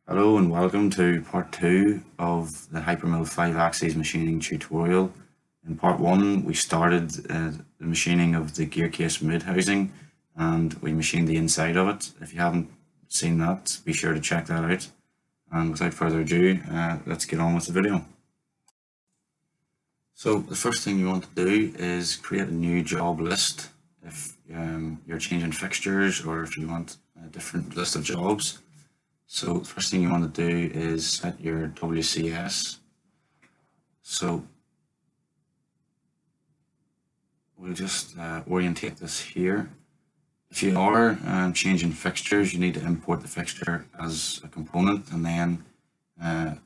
Hello and welcome to part 2 of the Hypermill 5-axis machining tutorial. In part 1 we started the machining of the gearcase mid-housing and we machined the inside of it. If you haven't seen that, be sure to check that out. And without further ado, let's get on with the video. So the first thing you want to do is create a new job list if you're changing fixtures or if you want a different list of jobs. So the first thing you want to do is set your WCS. So we'll just orientate this here. If you are changing fixtures, you need to import the fixture as a component and then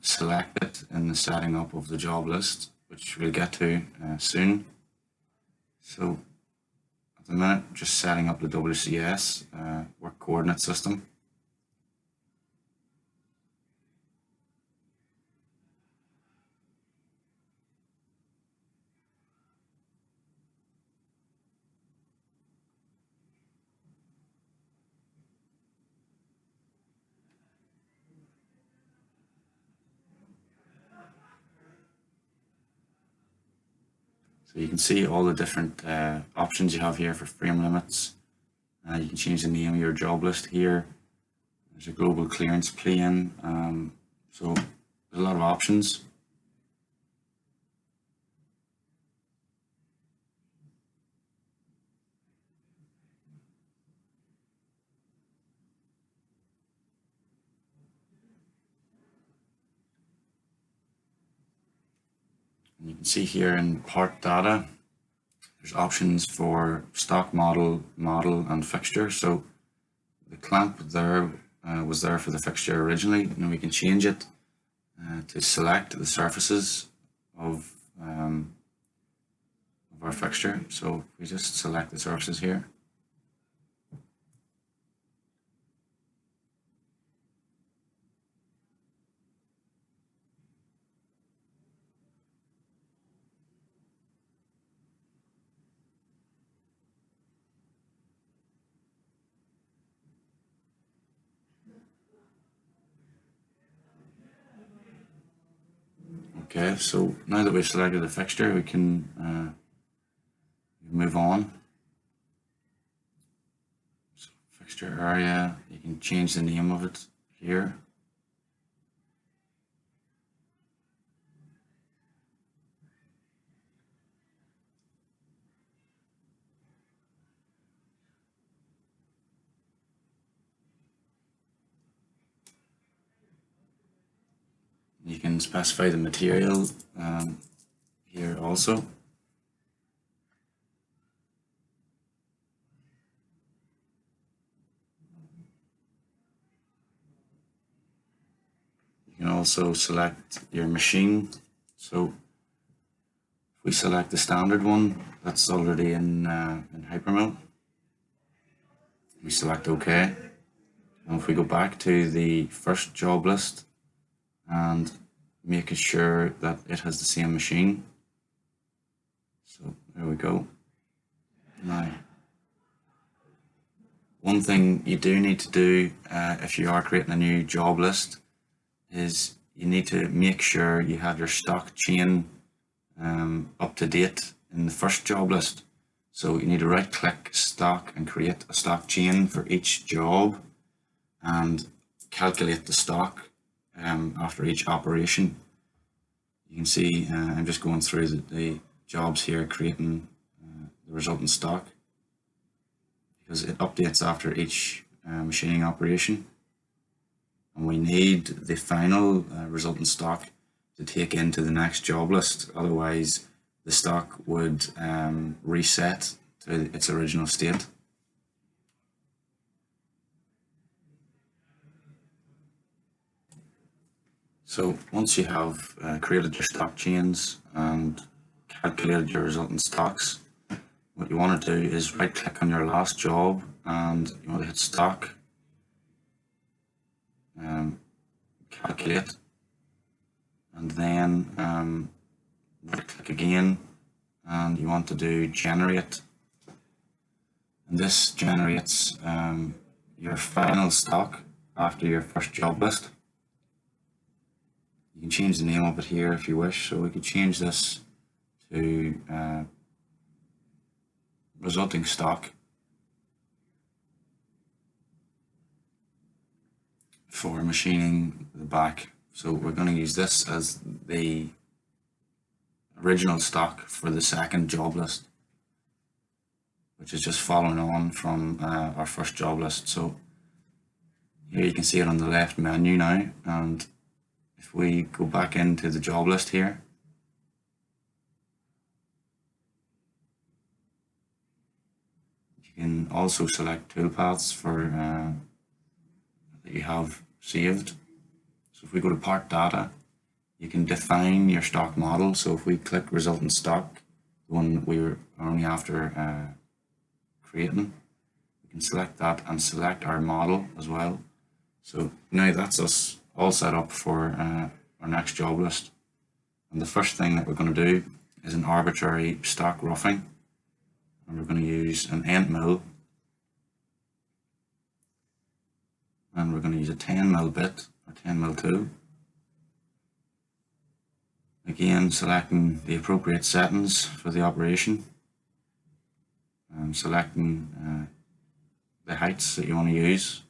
select it in the setting up of the job list, which we'll get to soon. So at the minute, just setting up the WCS work coordinate system. So you can see all the different options you have here for frame limits. You can change the name of your job list here. There's a global clearance plane. So there's a lot of options. And you can see here in part data, there's options for stock model, and fixture. So the clamp there was there for the fixture originally. Now we can change it to select the surfaces of our fixture. So we just select the surfaces here. Okay, so now that we've selected the fixture, we can move on. So fixture area, you can change the name of it here. You can specify the material here also. You can also select your machine. So if we select the standard one, that's already in Hypermill. We select OK. And if we go back to the first job list and making sure that it has the same machine. So there we go. Now, one thing you do need to do if you are creating a new job list is you need to make sure you have your stock chain up to date in the first job list. So you need to right click stock and create a stock chain for each job and calculate the stock after each operation. You can see I'm just going through the jobs here, creating the resultant stock because it updates after each machining operation, and we need the final resultant stock to take into the next job list, otherwise the stock would reset to its original state. So once you have created your stock chains and calculated your resultant stocks, what you want to do is right click on your last job and you want to hit stock, calculate, and then right click again and you want to do generate, and this generates your final stock after your first job list. You can change the name of it here if you wish. So we could change this to resulting stock for machining the back. So we're going to use this as the original stock for the second job list, which is just following on from our first job list. So here you can see it on the left menu now, and if we go back into the job list here, you can also select toolpaths for that you have saved. So if we go to part data, you can define your stock model. So if we click resultant stock, the one we were only after creating, we can select that and select our model as well. So now that's us all set up for our next job list. And the first thing that we're going to do is an arbitrary stock roughing, and we're going to use an end mill, and we're going to use a 10 mil bit or 10 mil tool. Again, selecting the appropriate settings for the operation, and selecting the heights that you want to use.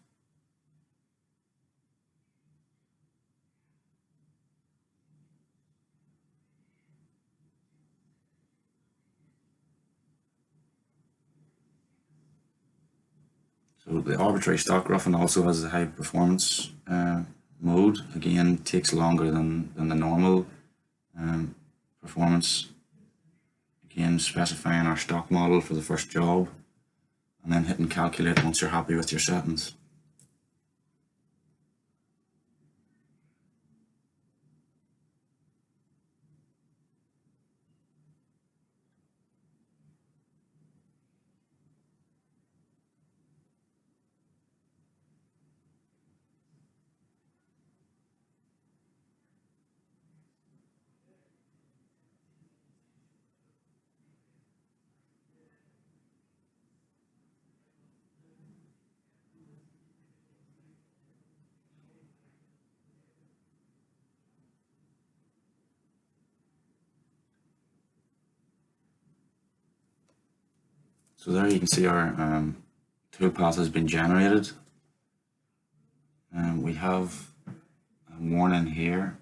So the arbitrary stock roughing also has a high performance mode. Again, takes longer than the normal performance. Again, specifying our stock model for the first job, and then hitting calculate once you're happy with your settings. So there you can see our toolpath has been generated. We have a warning here,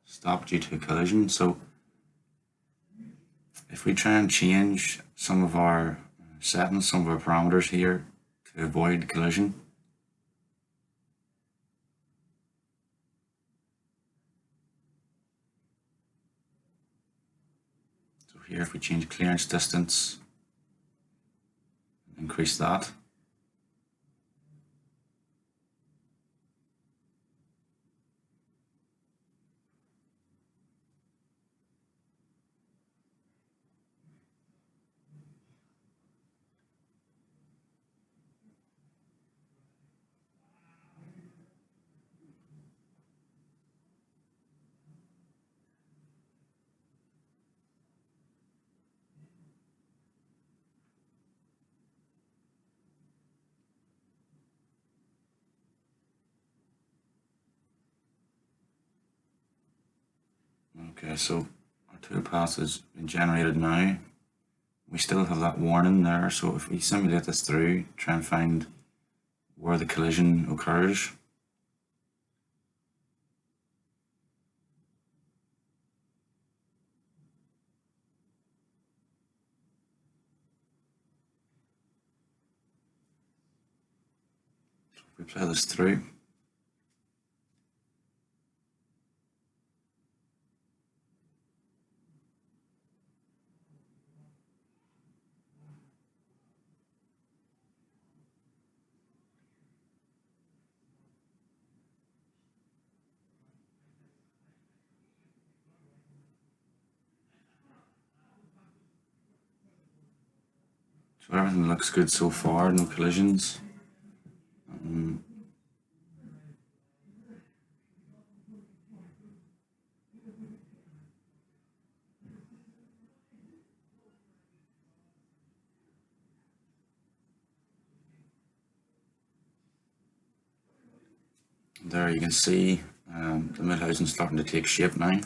stop due to collision. So if we try and change some of our settings, some of our parameters here to avoid collision, so here if we change clearance distance, increase that. Okay, so our toolpath has been generated now. We still have that warning there, so if we simulate this through, try and find where the collision occurs. So if we play this through, so everything looks good so far, no collisions. There you can see The mill housing is starting to take shape now.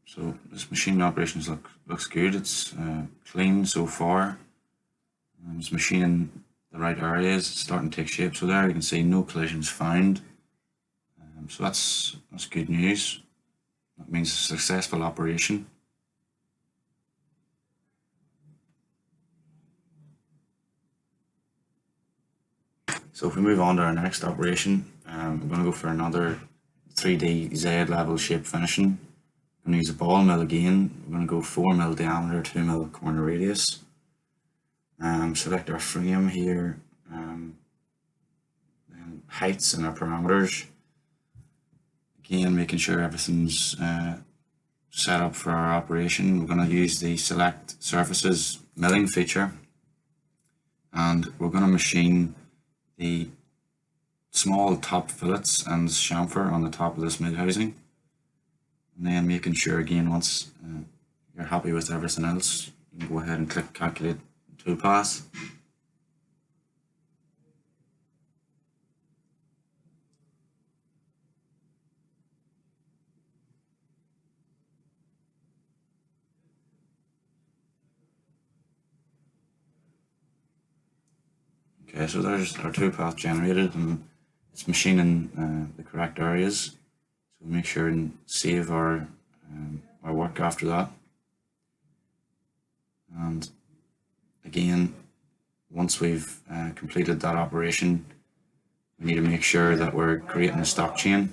So this machine operations looks good. It's clean so far. It's machining the right areas. It's starting to take shape. So there you can see no collisions found. So that's good news. That means a successful operation. So if we move on to our next operation, we're going to go for another 3D Z level shape finishing. I'm going to use a ball mill again. We're going to go 4 mil diameter, 2 mil corner radius. Select our frame here, then heights and our parameters. Again, making sure everything's set up for our operation. We're going to use the select surfaces milling feature, and we're going to machine the small top fillets and chamfer on the top of this mill housing. And then making sure again, once you're happy with everything else, you can go ahead and click calculate toolpath. Okay, so there's our toolpath generated, and it's machining the correct areas. So make sure and save our work after that. And again, once we've completed that operation, we need to make sure that we're creating a stock chain.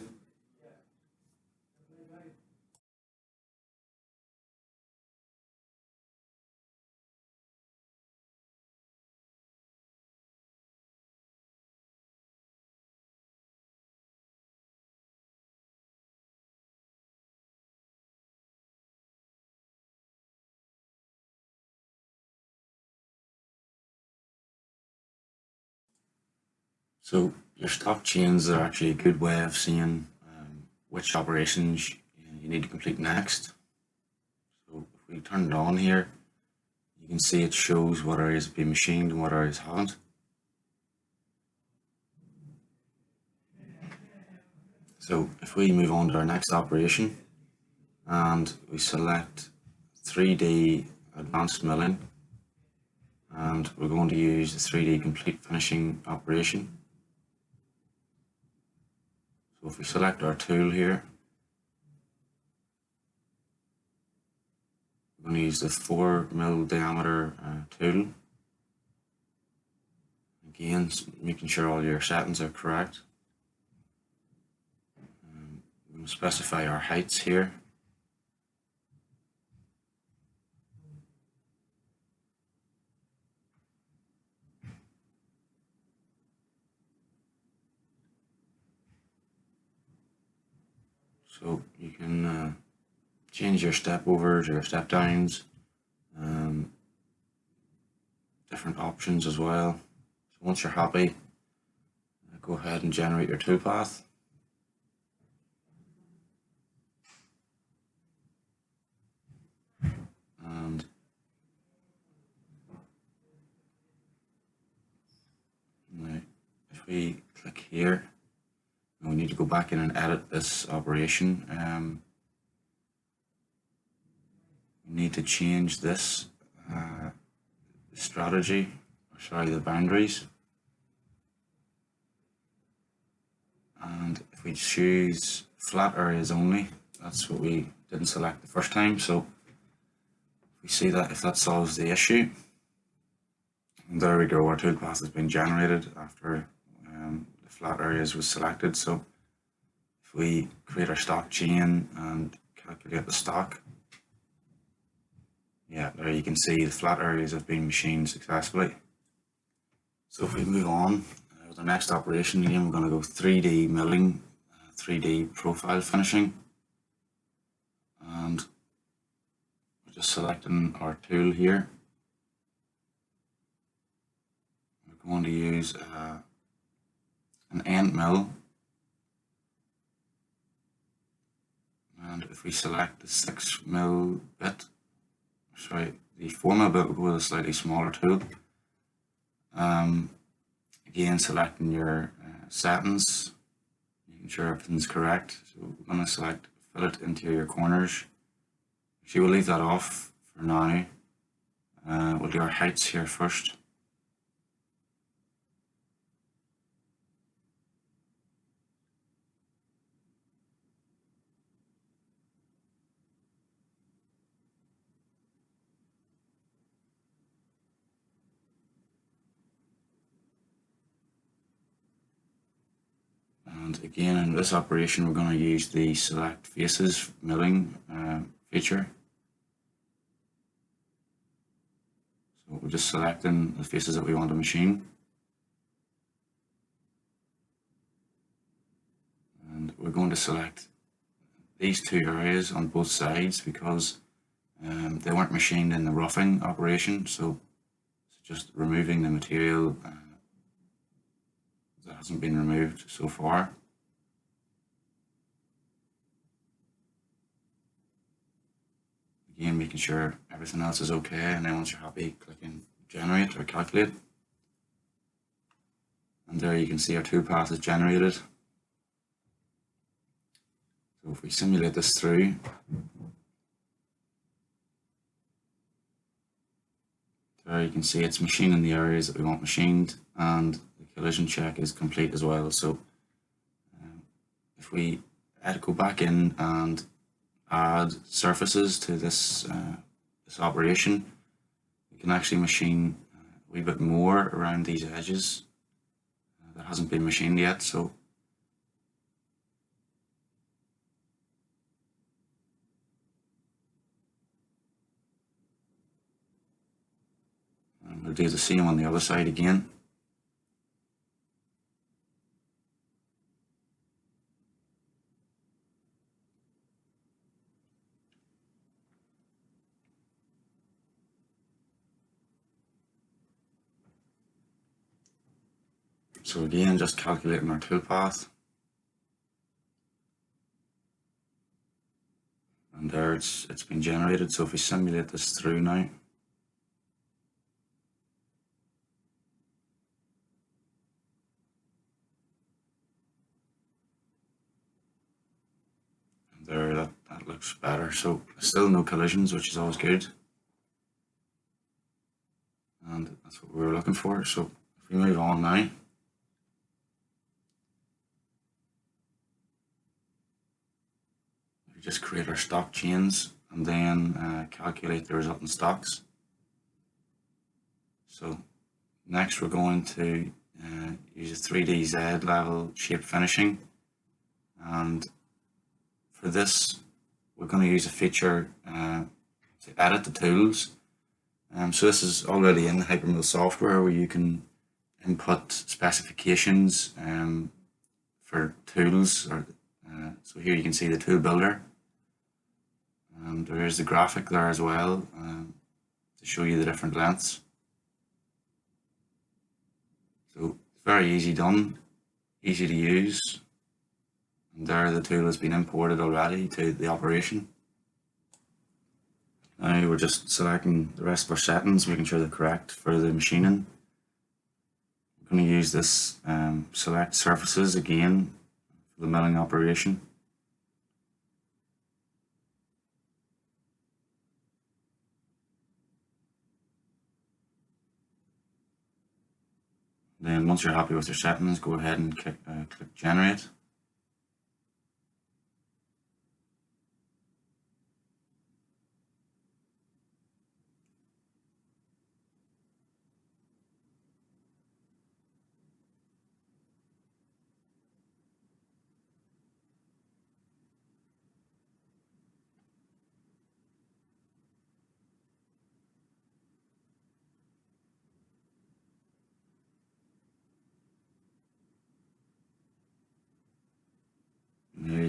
So your stock chains are actually a good way of seeing which operations you need to complete next. So if we turn it on here, you can see it shows what areas have been machined and what areas haven't. So if we move on to our next operation and we select 3D advanced milling, and we're going to use the 3D complete finishing operation. So if we select our tool here, we're going to use the 4 mil diameter tool. Again, making sure all your settings are correct. We're going to specify our heights here. So you can change your step overs or step downs, different options as well. So once you're happy, go ahead and generate your toolpath. And now if we click here, we need to go back in and edit this operation. We need to change this strategy, or sorry, the boundaries. And if we choose flat areas only, that's what we didn't select the first time. So we see that if that solves the issue, And there we go, our toolpath has been generated after the flat areas was selected. So if we create our stock chain and calculate the stock, yeah, there you can see the flat areas have been machined successfully. So if we move on with the next operation, again, we're going to go 3D milling, 3D profile finishing, and we're just selecting our tool here. We're going to use an end mill, and if we select the 6mm bit, sorry, the 4mm bit, we'll go with a slightly smaller tool. Again, selecting your settings, making sure everything's correct. So we're going to select fillet interior corners. Actually, we'll leave that off for now. We'll do our heights here first. And again, in this operation, we're going to use the select faces milling feature. So we're just selecting the faces that we want to machine. And we're going to select these two areas on both sides because they weren't machined in the roughing operation. So it's just removing the material that hasn't been removed so far. Again, making sure everything else is okay, and then once you're happy, clicking generate or calculate. And there you can see our toolpath is generated. So if we simulate this through, there you can see it's machining the areas that we want machined, and the collision check is complete as well. So if we go back in and add surfaces to this this operation, we can actually machine a wee bit more around these edges that hasn't been machined yet. So we'll do the same on the other side again. So again, just calculating our toolpath. And there it's been generated. So if we simulate this through now, there that looks better. So still no collisions, which is always good. And that's what we were looking for. So if we move on now, we just create our stock chains and then calculate the resultant stocks. So next we're going to use a 3D Z level shape finishing, and for this we're going to use a feature to edit the tools. So this is already in the Hypermill software where you can input specifications for tools. So here you can see the tool builder. There is the graphic there as well to show you the different lengths. So very easy done, easy to use. And there the tool has been imported already to the operation. Now we're just selecting the rest of our settings, making sure they're correct for the machining. I'm going to use this select surfaces again for the milling operation. Then once you're happy with your settings, go ahead and click generate.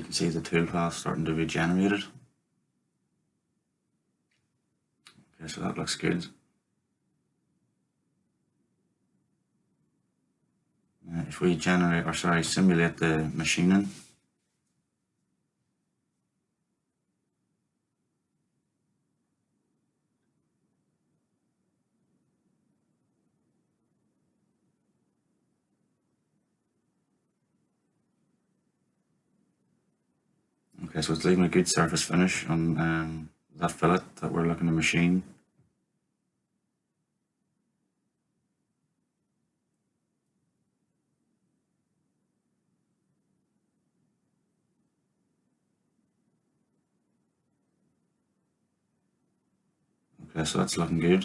can see the toolpath starting to be generated. Okay, so that looks good. If we simulate the machining, okay, so it's leaving a good surface finish on that fillet that we're looking to machine. Okay, so that's looking good.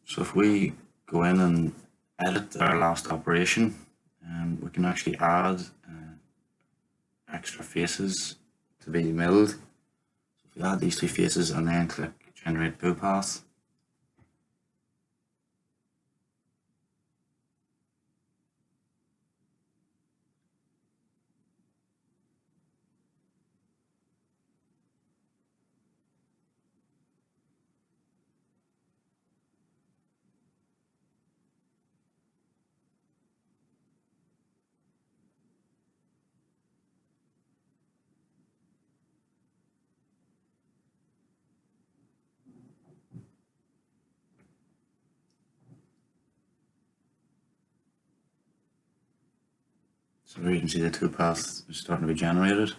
So if we go in and edit our last operation, we can actually add extra faces to be milled. So if we add these two faces and then click generate pull path, so here you can see the tool path is starting to be generated.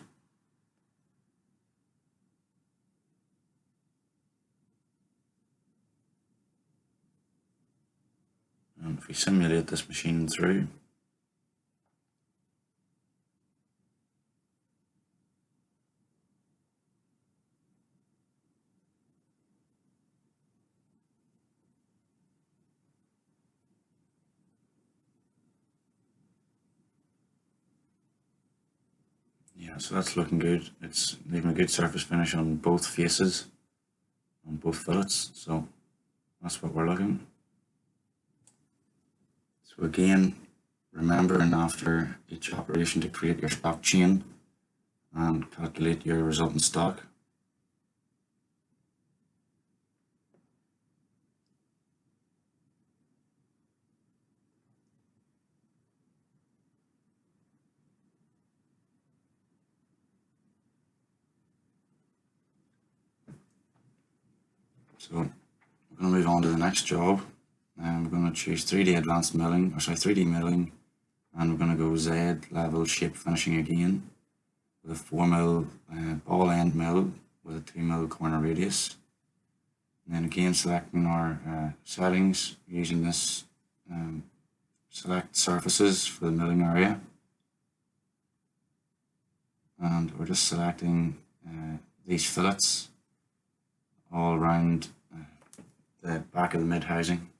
And if we simulate this machine through, yeah, so that's looking good. It's leaving a good surface finish on both faces, on both fillets, so that's what we're looking. So again, remembering after each operation to create your stock chain and calculate your resultant stock. So we're going to move on to the next job, and we're going to choose 3D advanced milling, 3D milling, and we're going to go Z level shape finishing again with a 4mm ball end mill with a 2mm corner radius. And then again selecting our settings using this select surfaces for the milling area, and we're just selecting these fillets all around the back of the mid housing.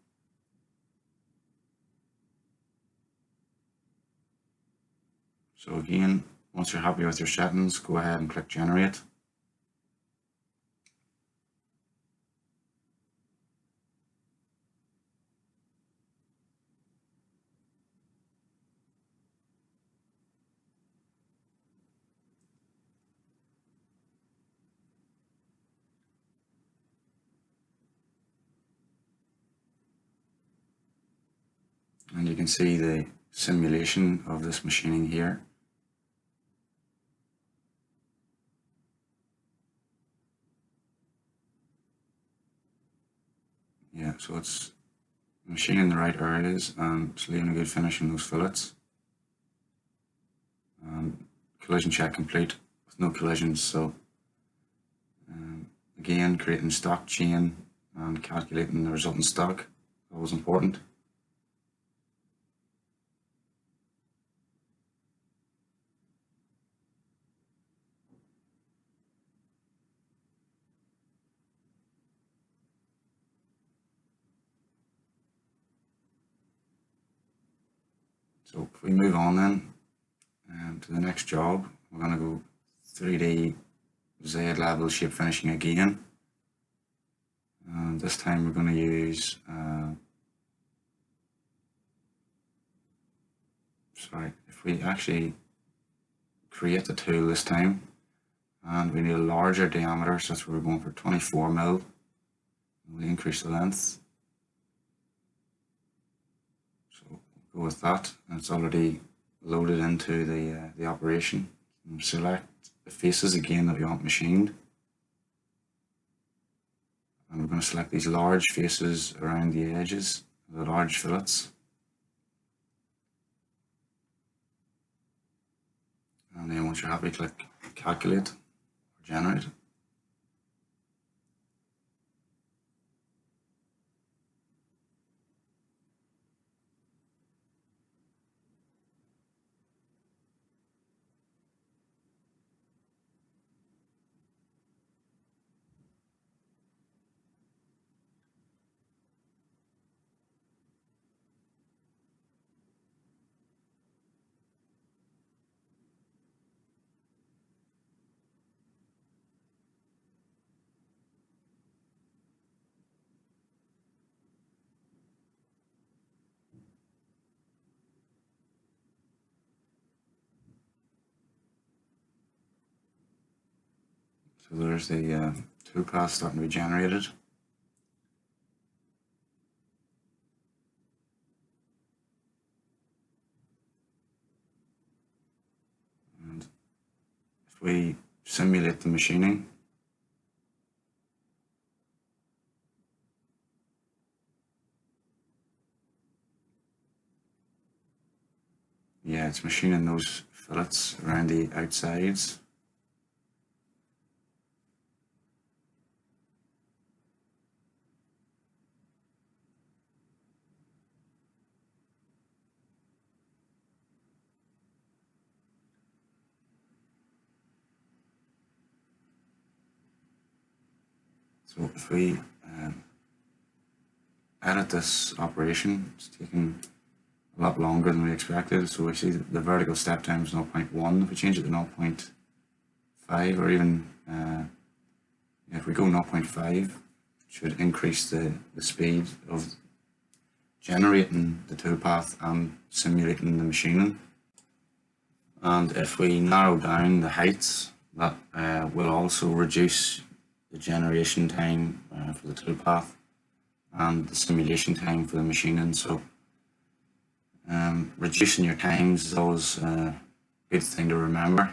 So again, once you're happy with your settings, go ahead and click generate. And you can see the simulation of this machining here. Yeah, so it's machining the right areas and it's leaving a good finish in those fillets. Collision check complete with no collisions, so again creating stock chain and calculating the resultant stock, that was important. So if we move on then to the next job, we're going to go 3D Z level shape finishing again, and this time we're going to use if we actually create the tool this time, and we need a larger diameter, so that's where we're going for 24mm. We increase the length, so we'll go with that, and it's already loaded into the operation. And select the faces again that we want machined, and we're going to select these large faces around the edges, the large fillets. And then once you're happy, click calculate or generate. So there's the toolpath starting to be generated. And if we simulate the machining, yeah, it's machining those fillets around the outsides. So if we edit this operation, it's taking a lot longer than we expected. So we see the vertical step time is 0.1. If we change it to 0.5, or even if we go 0.5, it should increase the speed of generating the toolpath and simulating the machining. And if we narrow down the heights, that will also reduce the generation time for the toolpath and the simulation time for the machining. So reducing your times is always a good thing to remember.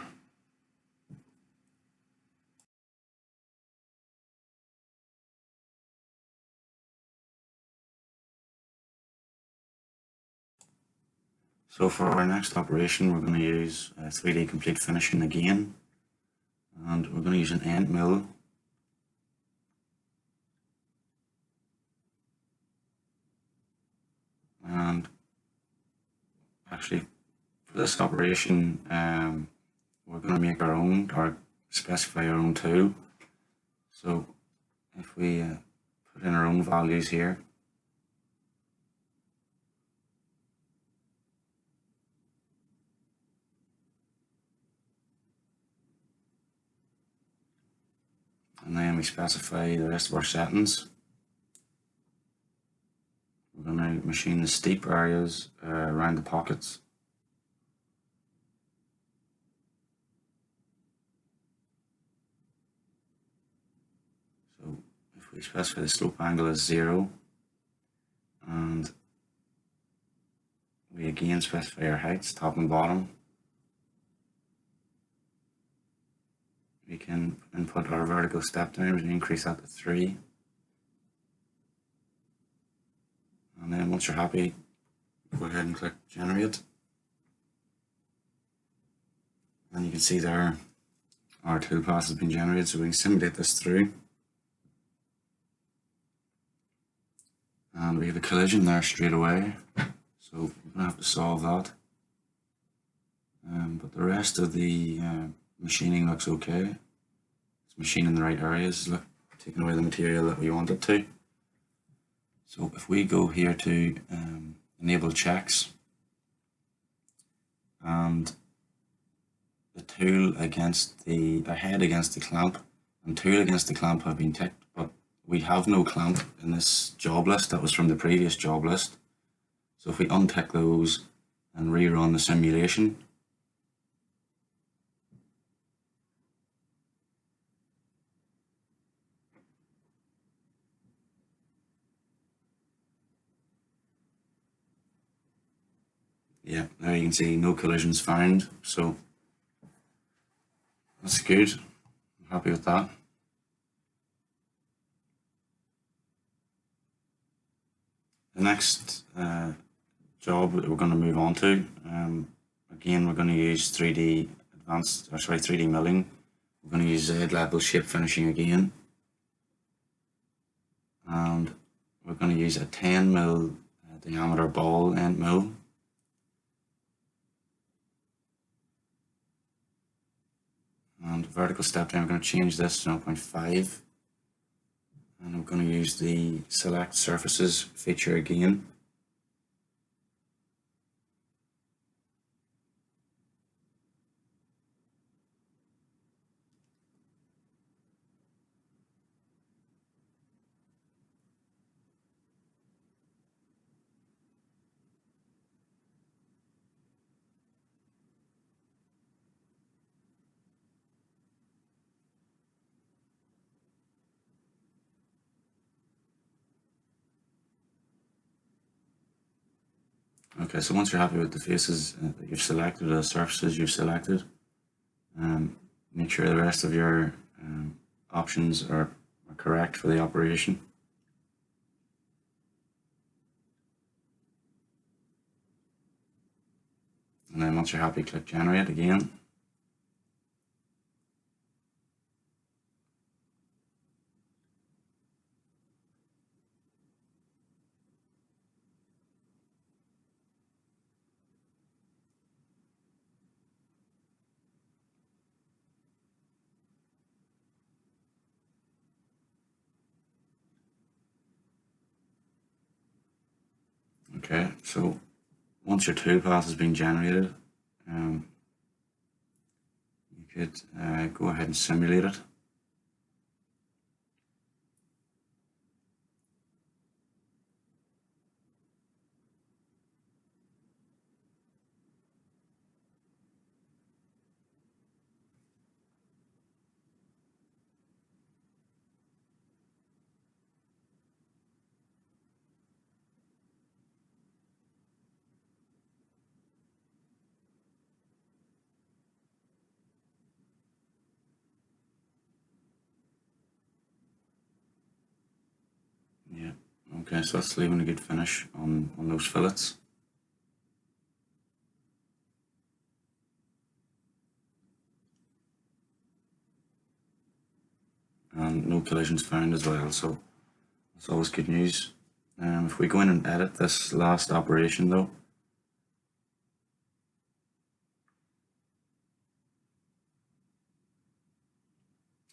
So for our next operation, we're going to use 3D complete finishing again, and we're going to use an end mill. And actually, for this operation, we're going to make our own, or specify our own tool. So if we put in our own values here, and then we specify the rest of our settings. We're going to machine the steep areas around the pockets. So if we specify the slope angle as 0, and we again specify our heights, top and bottom, we can input our vertical step down and increase that to 3. And then once you're happy, go ahead and click generate. And you can see there our toolpath has been generated, so we can simulate this through. And we have a collision there straight away, so we're going to have to solve that. But the rest of the machining looks okay. It's machining the right areas, look, taking away the material that we want it to. So if we go here to enable checks, and the tool against the head against the clamp and tool against the clamp have been ticked, but we have no clamp in this job list. That was from the previous job list. So if we untick those and rerun the simulation, Yeah, there you can see no collisions found, so that's good. I'm happy with that. The next job that we're going to move on to, again, we're going to use 3D milling. We're going to use Z-level shape finishing again, and we're going to use a 10mm diameter ball end mill. And vertical step down, we're going to change this to 0.5, and I'm going to use the select surfaces feature again. Okay, so once you're happy with the faces that you've selected, the surfaces you've selected, make sure the rest of your options are correct for the operation. And then once you're happy, click generate again. Okay, so once your toolpath has been generated, you could go ahead and simulate it. Yeah, okay, so that's leaving a good finish on those fillets. And no collisions found as well, so that's always good news. If we go in and edit this last operation though,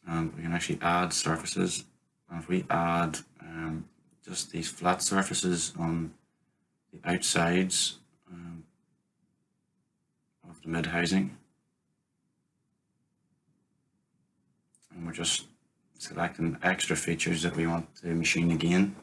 and we can actually add surfaces. And if we add just these flat surfaces on the outsides of the mid housing, and we're just selecting extra features that we want to machine again.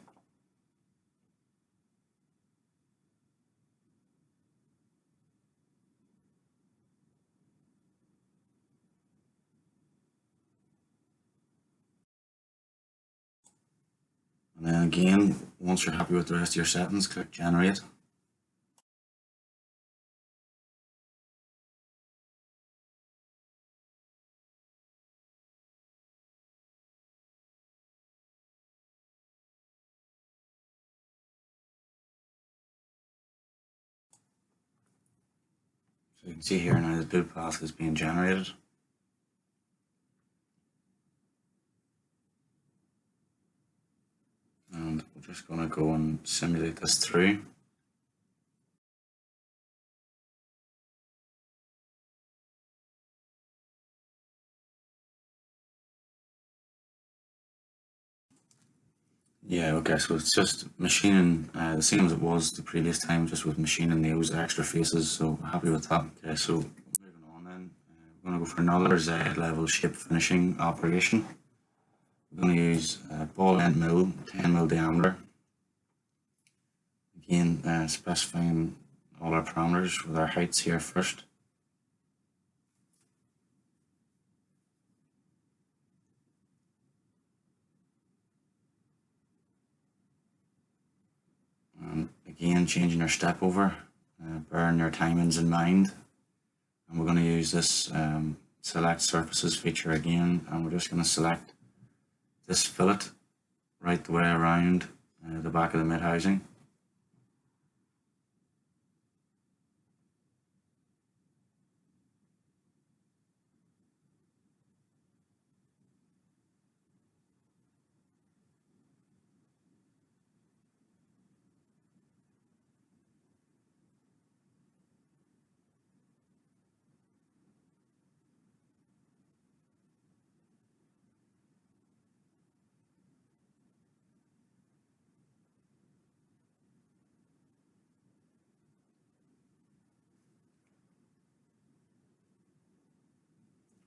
And then again, once you're happy with the rest of your settings, click generate. So you can see here now the boot path is being generated. And we're just going to go and simulate this through. Yeah, okay, so it's just machining the same as it was the previous time, just with machining those extra faces, so happy with that. Okay, so moving on then, we're going to go for another Z level shape finishing operation. We're going to use ball end mill, 10mm diameter. Again, specifying all our parameters with our heights here first. And again, changing our step over bearing your timings in mind. And we're going to use this select surfaces feature again, and we're just going to select this fillet right the way around the back of the mid housing.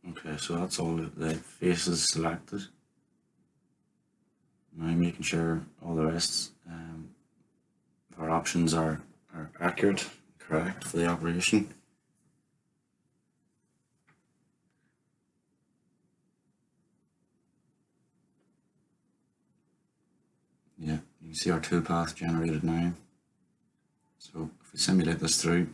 Okay, so that's all the faces selected. Now making sure all the rest of our options are accurate, correct for the operation. Yeah, you can see our toolpath generated now. So if we simulate this through,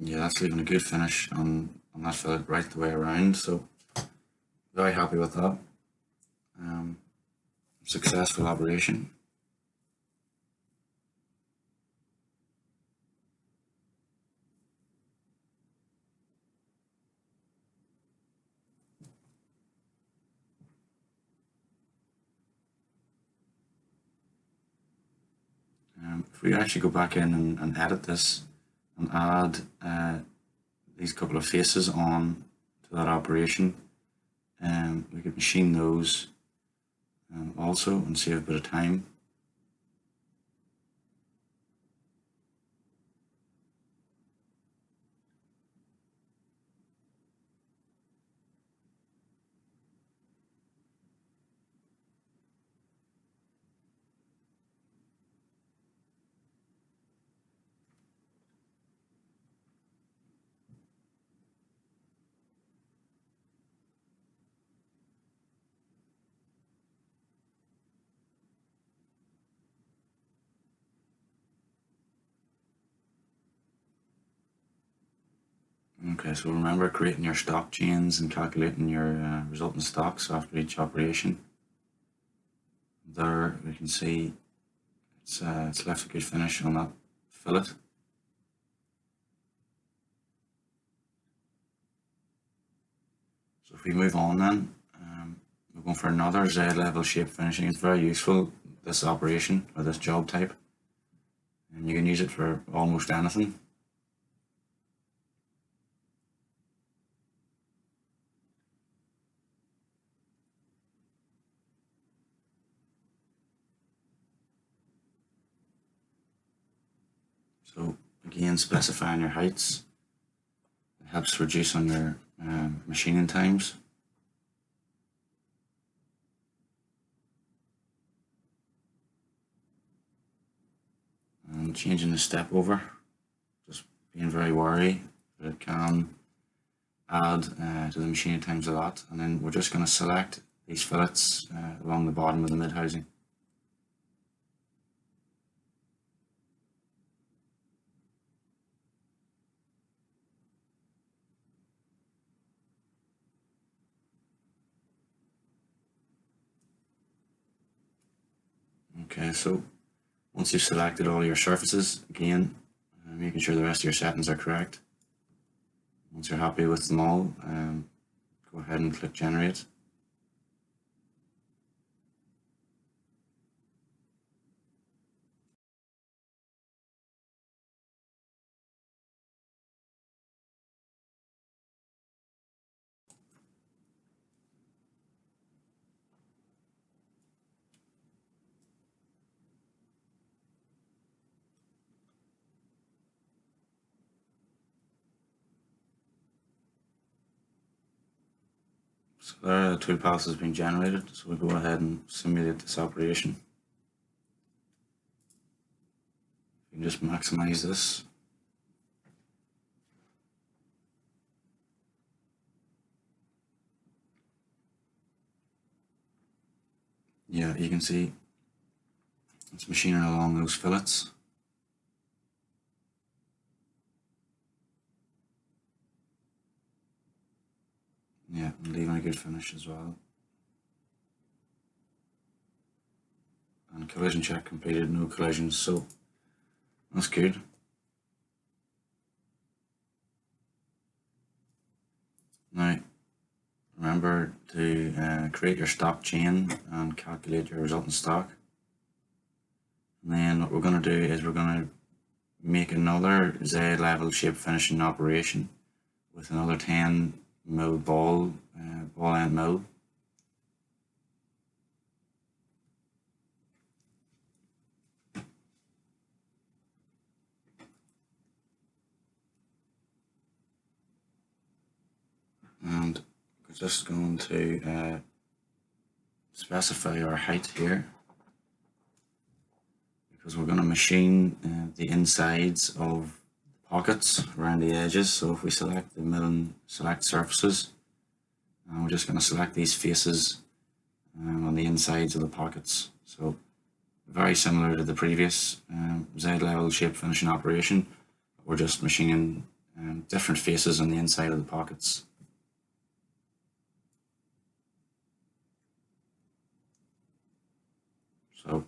yeah, that's leaving a good finish on that fillet right the way around. So very happy with that. Successful operation. If we actually go back in and edit this and add these couple of faces on to that operation, we could machine those also and save a bit of time. Okay, so remember creating your stock chains and calculating your resultant stocks after each operation. There we can see it's left a good finish on that fillet. So if we move on then, we're going for another Z level shape finishing. It's very useful, this operation or this job type, and you can use it for almost anything. So again, specifying your heights, it helps reduce on your machining times. And changing the step over, just being very wary that it can add to the machining times a lot. And then we're just going to select these fillets along the bottom of the mid housing. Okay, so once you've selected all your surfaces, again, making sure the rest of your settings are correct. Once you're happy with them all, go ahead and click generate. So there, the toolpath has been generated, so we'll go ahead and simulate this operation. You can just maximize this. Yeah, you can see it's machining along those fillets. Yeah, and leaving a good finish as well. And collision check completed, no collisions, so that's good. Now, remember to create your stock chain and calculate your resultant stock. And then what we're going to do is we're going to make another Z level shape finishing operation with another 10 mil ball end mill. And we're just going to specify our height here, because we're going to machine the insides of the pockets around the edges. So if we select the mill and select surfaces, and we're just going to select these faces on the insides of the pockets. So very similar to the previous Z level shape finishing operation, we're just machining different faces on the inside of the pockets. So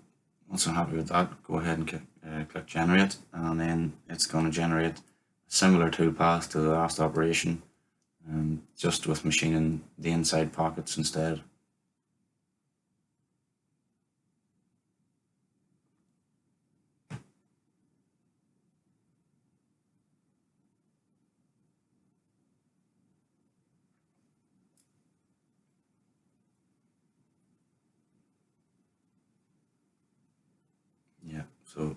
once I'm happy with that, go ahead and click generate, and then it's going to generate a similar toolpath to the last operation, just with machining the inside pockets instead. Yeah, so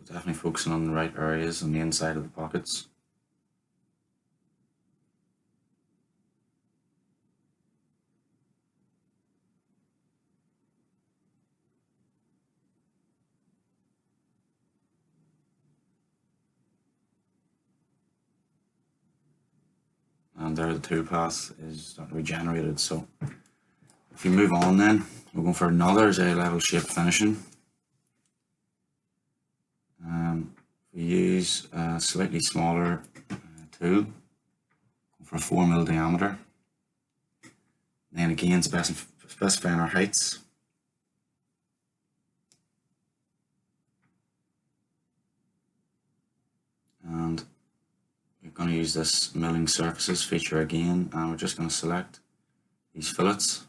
definitely focusing on the right areas on the inside of the pockets. And there the toolpath is starting to be generated. So if we move on, then we're going for another Z level shape finishing. We use a slightly smaller tool for a 4 mil diameter. Then again, specifying our heights. And we're going to use this milling surfaces feature again, and we're just going to select these fillets.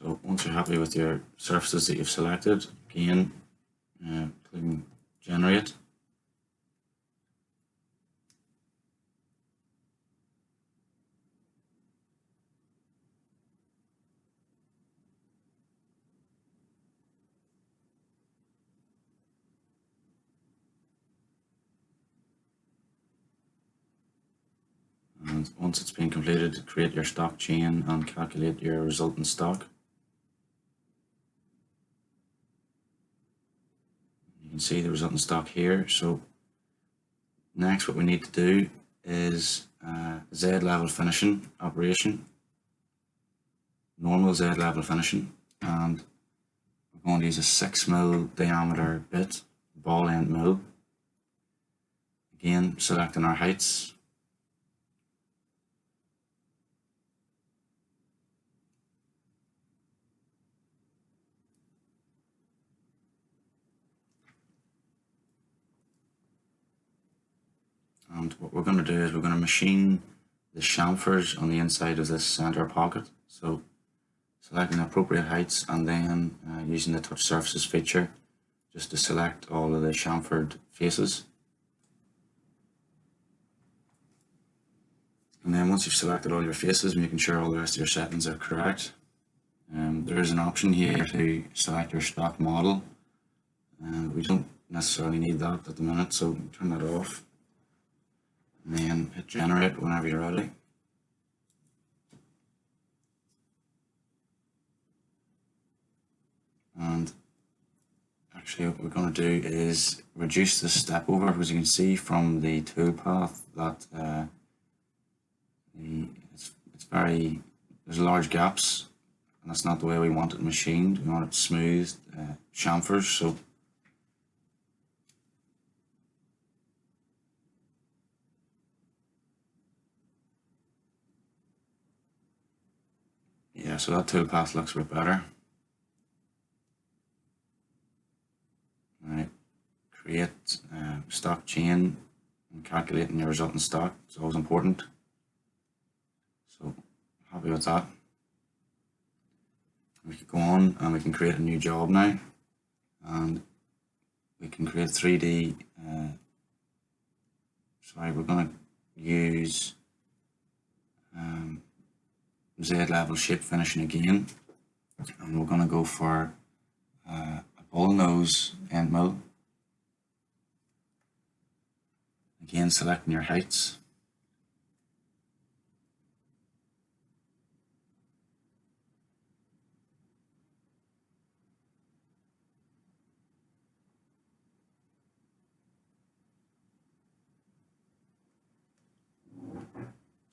So once you're happy with your surfaces that you've selected, again, clicking generate. And once it's been completed, create your stock chain and calculate your resultant stock. You can see the resultant stock here. So next what we need to do is Z level finishing operation, normal Z level finishing, and we're going to use a 6 mil diameter bit, ball end mill. Again, selecting our heights. And what we're going to do is we're going to machine the chamfers on the inside of this center pocket. So selecting the appropriate heights, and then using the touch surfaces feature just to select all of the chamfered faces. And then once you've selected all your faces, making sure all the rest of your settings are correct, there is an option here to select your stock model. We don't necessarily need that at the minute, so turn that off. And then hit generate whenever you're ready. And actually what we're going to do is reduce the step over, because you can see from the toolpath that there's large gaps, and that's not the way we want it machined. We want it smooth chamfers. So yeah, so that toolpath looks a bit better. Right, create stock chain and calculating your resultant stock is always important. So happy with that. We can go on and we can create a new job now, and we can create 3D. We're going to use Z level shape finishing again, and we're going to go for a bull nose end mill. Again, selecting your heights.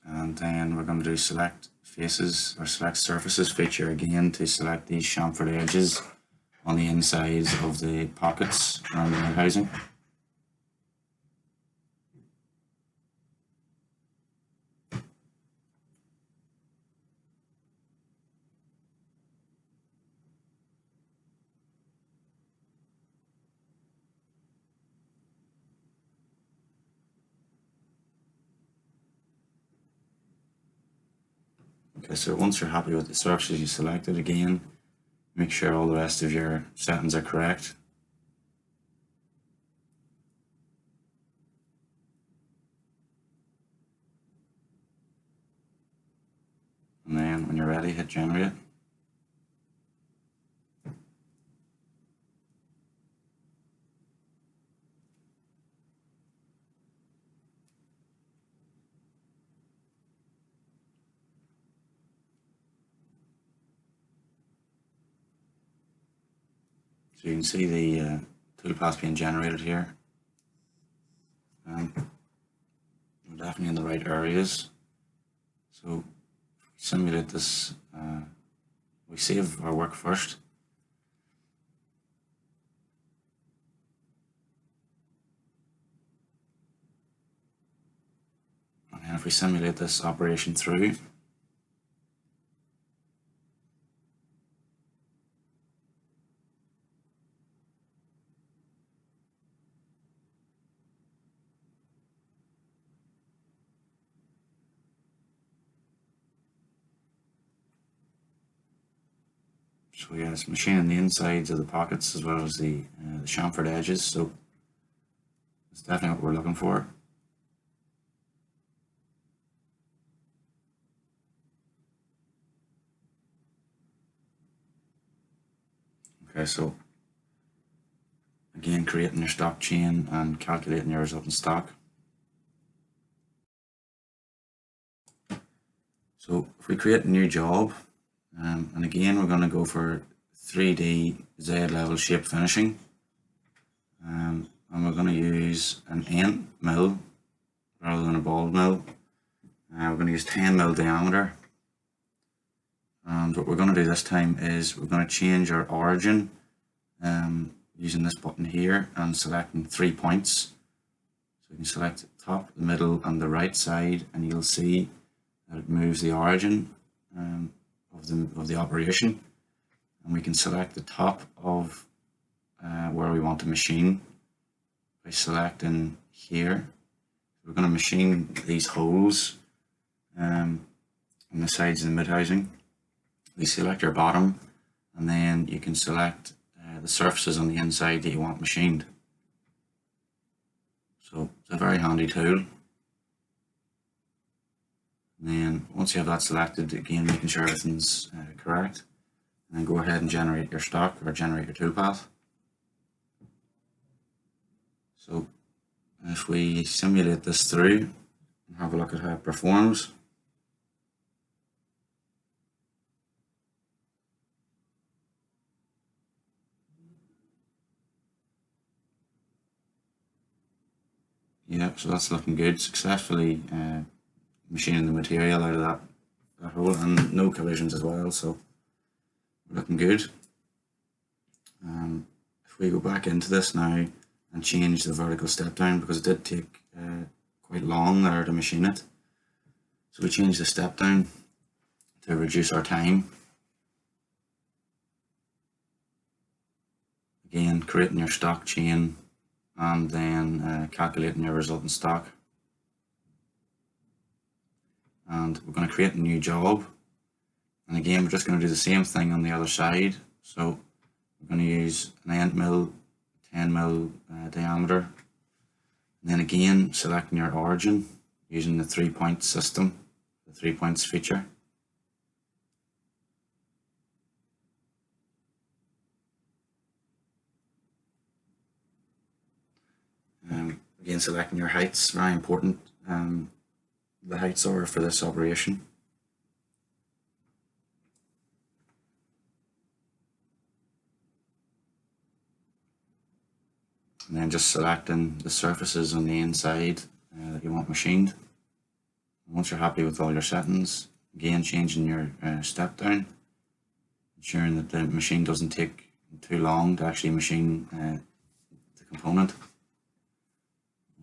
And then we're going to do select faces or select surfaces feature again to select these chamfered edges on the insides of the pockets around the housing. Okay, so once you're happy with the surfaces you selected, again, make sure all the rest of your settings are correct. And then when you're ready, hit generate. So you can see the toolpath being generated here. We're definitely in the right areas. So simulate this, we save our work first. And then if we simulate this operation through, so yeah, it's machining the insides of the pockets as well as the chamfered edges, so it's definitely what we're looking for. Okay, so again, creating your stock chain and calculating your resultant stock. So if we create a new job, and again we're going to go for 3D Z level shape finishing, and we're going to use an end mill rather than a ball mill. We're going to use 10 mil diameter, and what we're going to do this time is we're going to change our origin using this button here and selecting 3 points. So you can select the top, the middle and the right side, and you'll see that it moves the origin of the operation, and we can select the top of where we want to machine by selecting here. We're going to machine these holes on the sides of the mid-housing. We select your bottom, and then you can select the surfaces on the inside that you want machined. So it's a very handy tool. And then once you have that selected, again making sure everything's correct, and then go ahead and generate your stock or generate your toolpath. So if we simulate this through and have a look at how it performs. Yeah, so that's looking good. Successfully machining the material out of that hole, and no collisions as well, so we're looking good. If we go back into this now and change the vertical step down, because it did take quite long there to machine it, so we change the step down to reduce our time. Again, creating your stock chain and then calculating your resultant stock. And we're going to create a new job, and again we're just going to do the same thing on the other side. So we're going to use an end mill, 10 mil diameter, and then again selecting your origin using the 3-point system, the 3 points feature. Again selecting your heights, very important. The heights are for this operation. And then just selecting the surfaces on the inside that you want machined. Once you're happy with all your settings, again changing your step down, ensuring that the machine doesn't take too long to actually machine the component.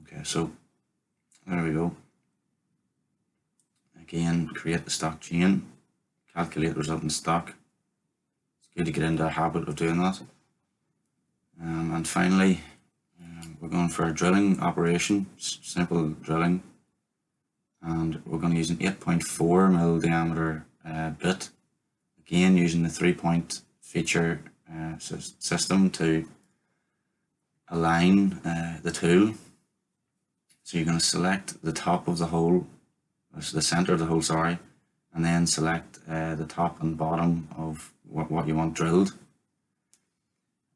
Okay, so there we go. Again, create the stock chain, calculate resultant stock. It's good to get into a habit of doing that. And finally, we're going for a drilling operation, simple drilling, and we're going to use an 8.4 mil diameter bit, again using the 3-point feature system to align the tool. So you're going to select the top of the hole, the center of the hole, sorry, and then select the top and bottom of what you want drilled.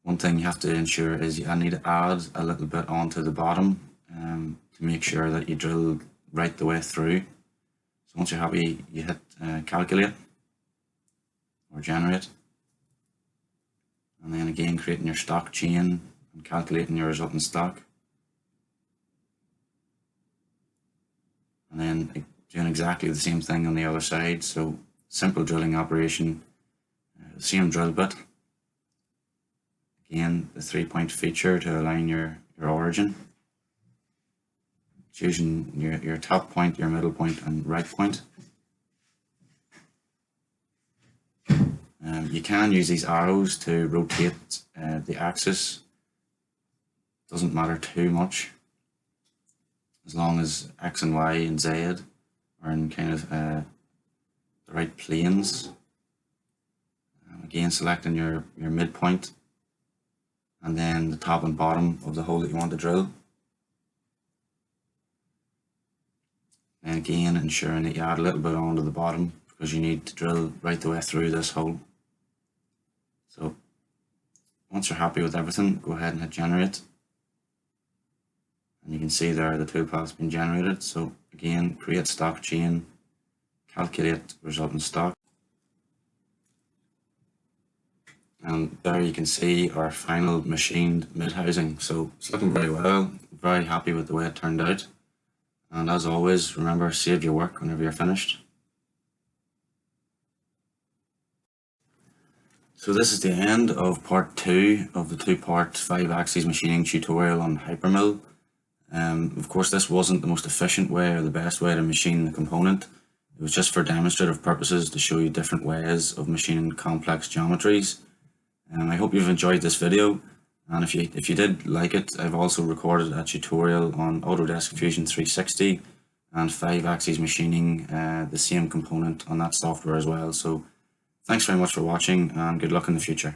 One thing you have to ensure is I need to add a little bit onto the bottom to make sure that you drill right the way through. So once you're happy, you hit calculate or generate, and then again creating your stock chain and calculating your resultant stock, and then doing exactly the same thing on the other side. So simple drilling operation, same drill bit. Again, the 3-point feature to align your origin. Choosing your top point, your middle point, and right point. You can use these arrows to rotate the axis. Doesn't matter too much, as long as X and Y and Z are in kind of the right planes. Again, selecting your midpoint, and then the top and bottom of the hole that you want to drill. And again, ensuring that you add a little bit onto the bottom, because you need to drill right the way through this hole. So once you're happy with everything, go ahead and hit generate. And you can see there the toolpath's been generated. So again, create stock chain, calculate resultant stock. And there you can see our final machined mid housing. So it's looking very well, very happy with the way it turned out. And as always, remember, save your work whenever you're finished. So this is the end of part 2 of the 2-part 5-axis machining tutorial on Hypermill. Of course, this wasn't the most efficient way or the best way to machine the component. It was just for demonstrative purposes to show you different ways of machining complex geometries. I hope you've enjoyed this video, and if you did like it, I've also recorded a tutorial on Autodesk Fusion 360 and 5-axis machining the same component on that software as well. So thanks very much for watching, and good luck in the future.